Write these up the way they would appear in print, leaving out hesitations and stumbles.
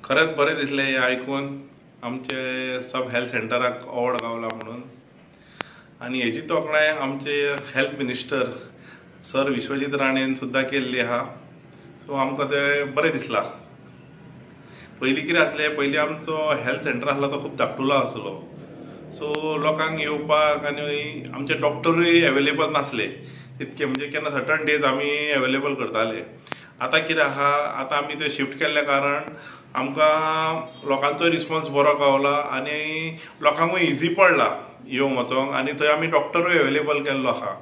खरेंच बरें दिसलें हें आयकून आमचे सब हेल्थ सेंटराक अवॉर्ड गावला म्हणून। आनी हेची तोखणाय आमचे हेल्थ मिनिस्टर सर विश्वजीत राणेन सुद्दां केल्ली आहा। सो आमकां तें बरें दिसलां। पयलीं कितें आसलें, पयलीं आमचो हेल्थ सेंटर आसलो तो खूब धाकटुलो आसलो। सो लोकांक येवपाक आनी आमचे डॉक्टरूय अवेलेबल नासले तितके, म्हणजे केन्ना सर्टन डेज आमी अवेलेबल करताले। आतां कितें आहा, आतां आमी ते शिफ्ट केल्ल्या कारण आमकां लोकांचो रिस्पॉन्स बरो गावला आनी लोकांकूय इजी पडला येवंक वचोंक, आनी थंय आमी डॉक्टरूय अवेलेबल केल्लो आहा।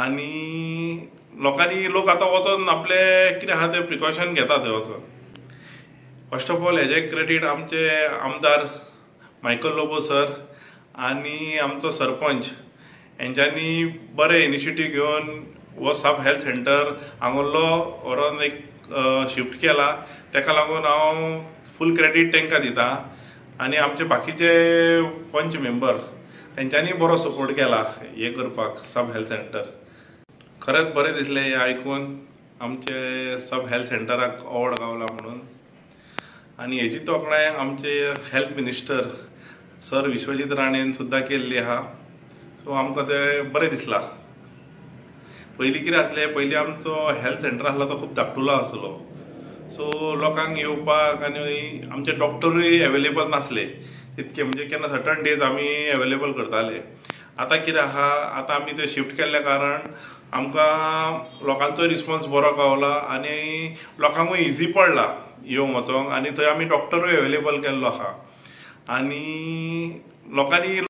आनी लोक आतां वचोन आपले कितें आहा ते प्रिकॉशन घेता थंय वचोन। फर्स्ट ऑफ ऑल हेजे क्रेडीट आमचे आमदार मायकल लोबो सर आनी आमचो सरपंच हेंच्यांनी बरे इनिशिएटीव घेवन हो सब हेल्थ सेंटर हांगलो व्हरोन एक शिफ्ट केला। तेका लागून हांव फूल क्रेडीट तांकां दिता। आनी आमचे बाकीचे पंच मेंबर तेंच्यांनी बरो सपोर्ट केला हे करपाक सब हेल्थ सेंटर। खरेंच बरें दिसलें हें आयकून आमचे सब हेल्थ सेंटराक अवॉर्ड गावला म्हणून। आनी हेची तोखणाय आमचे हेल्थ मिनिस्टर सर विश्वजीत राणेन सुद्दां केल्ली आहा। सो आमकां तें बरें दिसलां। पयलीं कितें आसलें, पयलीं आमचो हेल्थ सेंटर आसलो तो खूब धाकटुलो आसलो। सो लोकांक येवपाक आनी आमचे डॉक्टरूय अवेलेबल नासले तितके, म्हणजे केन्ना सर्टन डेज आमी अवेलेबल करताले। आतां कितें आहा, आतां आमी ते शिफ्ट केल्ल्या कारण आमकां लोकांचो रिस्पॉन्स बरो गावला आनी लोकांकूय इजी पडला येवंक वचोंक, आनी थंय आमी डॉक्टरूय अवेलेबल केल्लो आहा। आनी लोकांनी